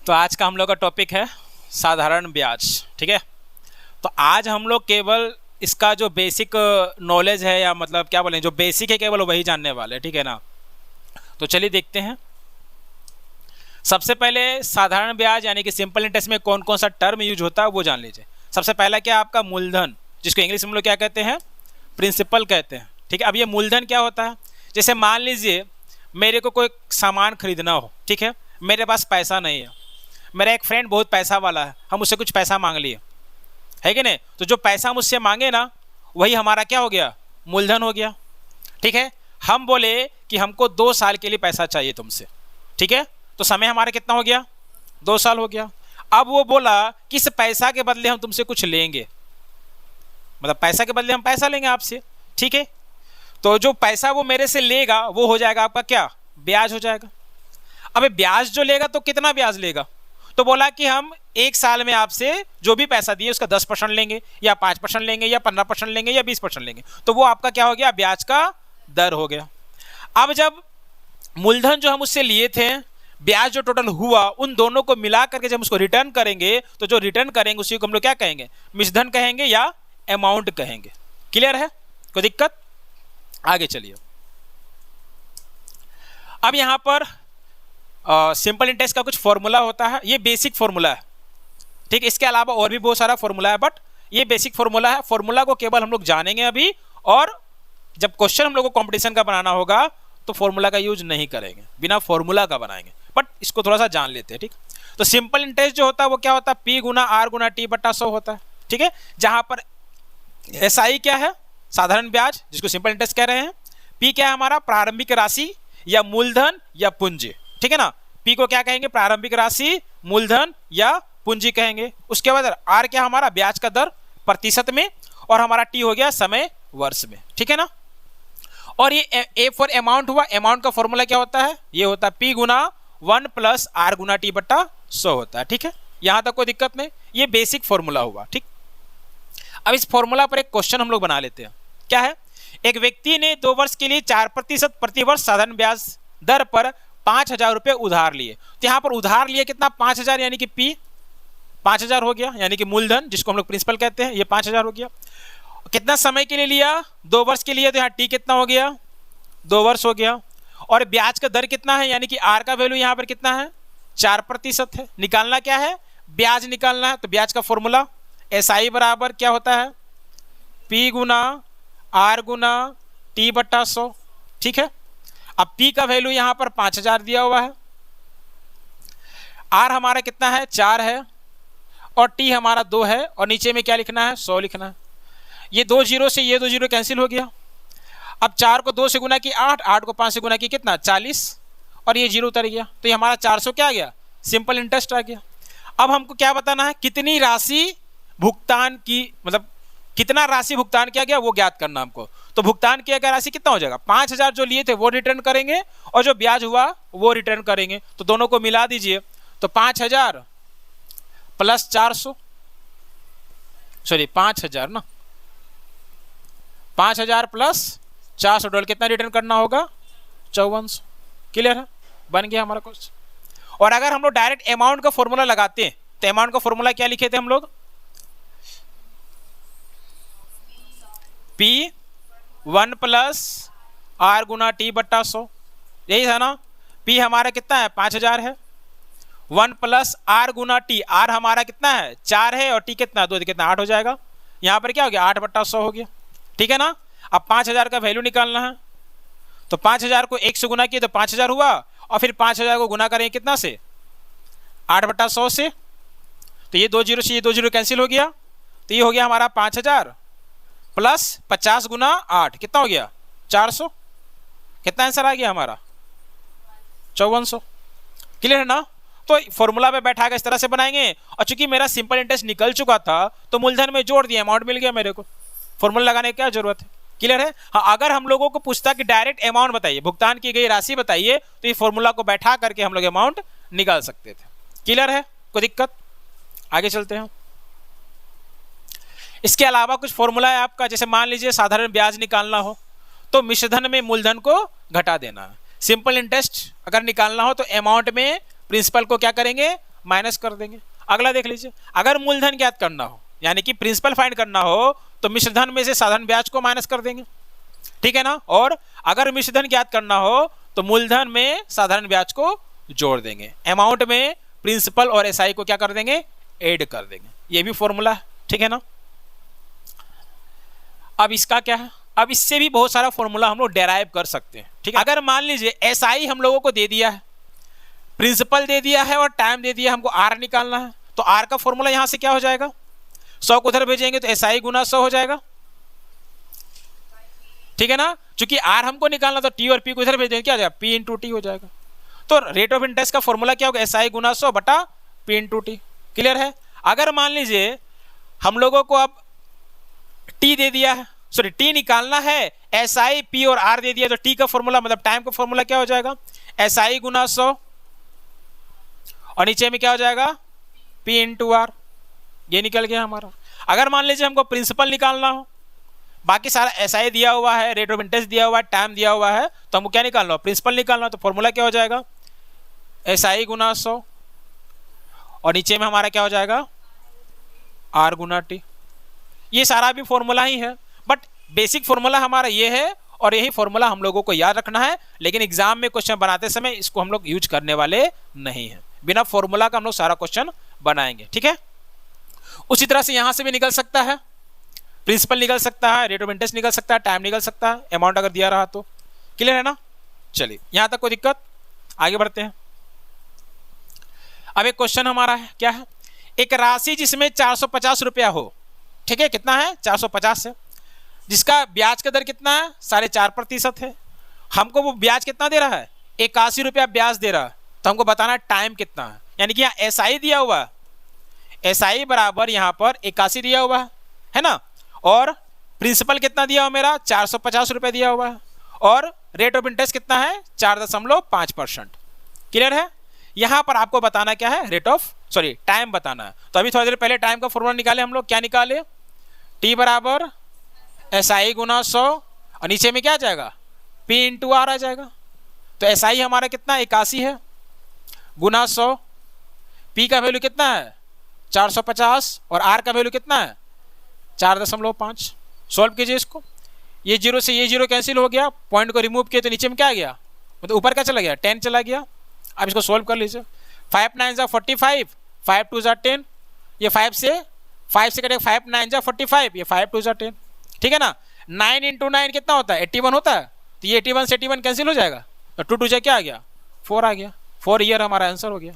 तो आज का हम लोग का टॉपिक है साधारण ब्याज। ठीक है, तो आज हम लोग केवल इसका जो बेसिक नॉलेज है या मतलब क्या बोलें, जो बेसिक है केवल वही जानने वाले हैं। ठीक है ना, तो चलिए देखते हैं। सबसे पहले साधारण ब्याज यानी कि सिंपल इंटरेस्ट में कौन कौन सा टर्म यूज होता है वो जान लीजिए। सबसे पहला क्या आपका मूलधन, जिसको इंग्लिश में हम लोग क्या कहते हैं, प्रिंसिपल कहते हैं। ठीक है, अब ये मूलधन क्या होता है, जैसे मान लीजिए मेरे को कोई सामान खरीदना हो, ठीक है, मेरे पास पैसा नहीं है, मेरा एक फ्रेंड बहुत पैसा वाला है, हम उससे कुछ पैसा मांग लिए, है कि नहीं, तो जो पैसा हम उससे मांगे ना वही हमारा क्या हो गया, मूलधन हो गया। ठीक है, हम बोले कि हमको 2 साल के लिए पैसा चाहिए तुमसे, ठीक है, तो समय हमारा कितना हो गया, 2 साल हो गया। अब वो बोला कि इस पैसा के बदले हम तुमसे कुछ लेंगे, मतलब पैसा के बदले हम पैसा लेंगे आपसे। ठीक है, तो जो पैसा वो मेरे से लेगा वो हो जाएगा आपका क्या, ब्याज हो जाएगा। अब ब्याज जो लेगा तो कितना ब्याज लेगा, तो बोला कि हम 1 साल में आपसे जो भी पैसा दिए उसका 10% लेंगे या 5% लेंगे या 15% लेंगे या 20% लेंगे, तो वो आपका क्या हो गया, ब्याज का दर हो गया। अब जब मूलधन जो हम उससे लिए थे, ब्याज जो टोटल हुआ, उन दोनों को मिला करके जब उसको रिटर्न करेंगे तो जो रिटर्न करेंगे उसी को हम लोग क्या कहेंगे, मिश्रधन कहेंगे या अमाउंट कहेंगे। क्लियर है, कोई दिक्कत? आगे चलिए। अब यहां पर सिंपल इंटरेस्ट का कुछ फॉर्मूला होता है, ये बेसिक फॉर्मूला है। ठीक, इसके अलावा और भी बहुत सारा फॉर्मूला है, बट ये बेसिक फॉर्मूला है। फॉर्मूला को केवल हम लोग जानेंगे अभी, और जब क्वेश्चन हम लोग को कंपटीशन का बनाना होगा तो फॉर्मूला का यूज नहीं करेंगे, बिना फॉर्मूला का बनाएंगे, बट इसको थोड़ा सा जान लेते हैं। ठीक, तो सिंपल इंटरेस्ट जो होता है वो क्या होता है, P गुना R गुना T बटा 100 होता है। ठीक है, जहां पर SI क्या है, साधारण ब्याज, जिसको सिंपल इंटरेस्ट कह रहे हैं। P क्या है हमारा, प्रारंभिक राशि या मूलधन या पूंजी। ठीक है ना, P को क्या कहेंगे, प्रारंभिक राशि, मूलधन या पूंजी कहेंगे। उसके बाद R क्या हमारा, ब्याज का दर प्रतिशत में, और हमारा T हो गया समय वर्ष में। ठीक है ना, और ये A फॉर अमाउंट हुआ। अमाउंट का फॉर्मूला क्या होता है, ये होता है P गुना 1 प्लस R गुना T बटा 100 होता है। ठीक है, यहां तक कोई दिक्कत नहीं, ये बेसिक फॉर्मूला हुआ। ठीक, अब इस फॉर्मूला पर एक क्वेश्चन हम लोग बना लेते हैं। क्या है, एक व्यक्ति ने 2 वर्ष के लिए 4% प्रतिवर्ष साधारण ब्याज दर पर 5,000 रुपये उधार लिए। तो यहाँ पर उधार लिए कितना, 5,000, यानी कि P 5,000 हो गया, यानी कि मूलधन जिसको हम लोग प्रिंसिपल कहते हैं, ये 5,000 हो गया। कितना समय के लिए लिया, 2 वर्ष के लिए, तो यहाँ T कितना हो गया, 2 वर्ष हो गया। और ब्याज का दर कितना है, यानी कि R का वैल्यू यहाँ पर कितना है, 4% है। निकालना क्या है, ब्याज निकालना है। तो ब्याज का फॉर्मूला SI बराबर क्या होता है, P गुना R गुना T बटा 100। ठीक है, अब P का वैल्यू यहां पर 5,000 दिया हुआ है, R हमारा कितना है, 4 है, और T हमारा 2 है, और नीचे में क्या लिखना है, 100 लिखना है। ये 2 जीरो से ये 2 जीरो कैंसिल हो गया। अब 4 को 2 से गुना की 8, 8 को 5 से गुना की कितना, 40, और ये जीरो उतर गया, तो ये हमारा 400 क्या आ गया, सिंपल इंटरेस्ट आ गया। अब हमको क्या बताना है, कितनी राशि भुगतान की, मतलब कितना राशि भुगतान किया गया वो ज्ञात करना हमको। तो भुगतान किया गया राशि कितना हो जाएगा, 5,000 जो लिए थे वो रिटर्न करेंगे, और जो ब्याज हुआ वो रिटर्न करेंगे। तो दोनों को मिला दीजिए, तो 5,000 प्लस 400, सॉरी 5,000 ना, 5,000 प्लस 400 डॉलर कितना रिटर्न करना होगा, 5400। क्लियर है, बन गया हमारा क्वेश्चन। और अगर हम लोग डायरेक्ट अमाउंट का फॉर्मूला लगाते हैं, तो अमाउंट का फॉर्मूला क्या लिखे थे हम लोग, P 1 प्लस R गुना T बट्टा 100, यही था ना। P हमारा कितना है, 5,000 है, 1 प्लस R गुना T, R हमारा कितना है, 4 है, और T कितना, 2, कितना 8 हो जाएगा। यहाँ पर क्या हो गया, 8 बट्टा 100 हो गया। ठीक है ना, अब 5,000 का वैल्यू निकालना है, तो 5,000 को 1 से गुना किए तो 5,000 हुआ, और फिर 5,000 को गुना करेंगे कितना से, 8 बट्टा 100 से, तो ये 2 जीरो से ये 2 जीरो कैंसिल हो गया, तो ये हो गया हमारा 5,000 प्लस 50 गुना 8 कितना हो गया, 400। कितना आंसर आ गया हमारा, 5400। क्लियर है ना, तो फॉर्मूला पे बैठा कर इस तरह से बनाएंगे। और चूंकि मेरा सिंपल इंटरेस्ट निकल चुका था तो मूलधन में जोड़ दिया, अमाउंट मिल गया मेरे को, फॉर्मूला लगाने की क्या जरूरत है। क्लियर है, हाँ, अगर हम लोगों को पूछता कि डायरेक्ट अमाउंट बताइए, भुगतान की गई राशि बताइए, तो ये फॉर्मूला को बैठा करके हम लोग अमाउंट निकाल सकते थे। क्लियर है, कोई दिक्कत? आगे चलते हैं। इसके अलावा कुछ फॉर्मूला है आपका, जैसे मान लीजिए साधारण ब्याज निकालना हो तो मिश्रधन में मूलधन को घटा देना है। सिंपल इंटरेस्ट अगर निकालना हो तो अमाउंट में प्रिंसिपल को क्या करेंगे, माइनस कर देंगे। अगला देख लीजिए, अगर मूलधन ज्ञात करना हो यानी कि प्रिंसिपल फाइंड करना हो तो मिश्रधन में से साधारण ब्याज को माइनस कर देंगे, ठीक है ना। और अगर मिश्रधन ज्ञात करना हो तो मूलधन में साधारण ब्याज को जोड़ देंगे, अमाउंट में प्रिंसिपल और एसआई को क्या कर देंगे, ऐड कर देंगे। ये भी फॉर्मूला है, ठीक है ना। अब इसका क्या है, अब इससे भी बहुत सारा फॉर्मूला हम लोग डेराइव कर सकते हैं, ठीक है। अगर मान लीजिए एसआई हम लोगों को दे दिया है, प्रिंसिपल दे दिया है और टाइम दे दिया, हमको आर निकालना है, तो आर का फॉर्मूला यहां से क्या हो जाएगा, 100 को उधर भेजेंगे तो एसआई गुना 100 हो जाएगा, ठीक है ना। चूंकि आर हमको निकालना तो टी और पी को इधर भेजेंगे, क्या हो जाएगा, पी इंटू टी हो जाएगा। तो रेट ऑफ इंटरेस्ट का फॉर्मूला क्या होगा, एसआई गुना 100 बटा पी इंटू टी। क्लियर है। अगर मान लीजिए हम लोगों को अब टी दे दिया है, सॉरी टी निकालना है, एस आई पी और आर दे दिया, तो टी का फॉर्मूला मतलब टाइम का फॉर्मूला क्या हो जाएगा, एस आई गुना 100 और नीचे में क्या हो जाएगा, पी इंटू आर। ये निकल गया हमारा। अगर मान लीजिए हमको प्रिंसिपल निकालना हो, बाकी सारा एस आई दिया हुआ है, रेट ऑफ इंटरेस्ट दिया हुआ है, टाइम दिया हुआ है, तो हमको क्या निकालना हो, प्रिंसिपल निकालना हो, तो फॉर्मूला क्या हो जाएगा, एस आई गुना 100 और नीचे में हमारा क्या हो जाएगा, आर गुना टी। ये सारा भी फॉर्मूला ही है, बट बेसिक फॉर्मूला हमारा ये है और यही फॉर्मूला हम लोगों को याद रखना है। लेकिन एग्जाम में क्वेश्चन बनाते समय इसको हम लोग यूज करने वाले नहीं है, बिना फॉर्मूला का हम लोग सारा क्वेश्चन बनाएंगे, ठीक है। उसी तरह से यहां से भी निकल सकता है, प्रिंसिपल निकल सकता है, रेट ऑफ इंटरेस्ट निकल सकता है, टाइम निकल सकता है, अमाउंट अगर दिया रहा तो। क्लियर है ना। चलिए यहां तक कोई दिक्कत, आगे बढ़ते हैं। अब एक क्वेश्चन हमारा है, क्या है, एक राशि जिसमें 450 रुपया हो, ठीक है, कितना है, 450 है, जिसका ब्याज का दर कितना है, 4.5% है। हमको वो ब्याज कितना दे रहा है, 81 रुपया ब्याज दे रहा है, तो हमको बताना है टाइम कितना है। यानी कि यहाँ एस आई दिया हुआ है, एस आई बराबर यहाँ पर 81 दिया हुआ है ना, और प्रिंसिपल कितना दिया हुआ मेरा, 450 रुपये दिया हुआ है, और रेट ऑफ इंटरेस्ट कितना है, 4.5%। क्लियर है। यहाँ पर आपको बताना क्या है, रेट ऑफ सॉरी टाइम बताना है। तो अभी थोड़ी देर पहले टाइम का फॉर्मूला निकाले हम लोग, क्या निकाले, टी बराबर एस आई गुना 100 और नीचे में क्या आ जाएगा, पी इंटू आर आ जाएगा। तो एस आई हमारा कितना 81 है, गुना 100, पी का वैल्यू कितना है 450 और आर का वैल्यू कितना है 4.5। सॉल्व कीजिए इसको, ये जीरो से ये जीरो कैंसिल हो गया, पॉइंट को रिमूव किए तो नीचे में क्या आ गया, मतलब ऊपर क्या चला गया, 10 चला गया। अब इसको सोल्व कर लीजिए, 5 9 जा 45, 5 2 जा 10, ये 5 से कटेगा, 5 9 जा 45, ये 5 2 जा 10, ठीक है ना। 9 इंटू 9 कितना होता है, 81 होता है, तो ये 81 से 81 कैंसिल हो जाएगा, तो 2 2 जा क्या आ गया, 4 आ गया। 4 ईयर हमारा आंसर हो गया।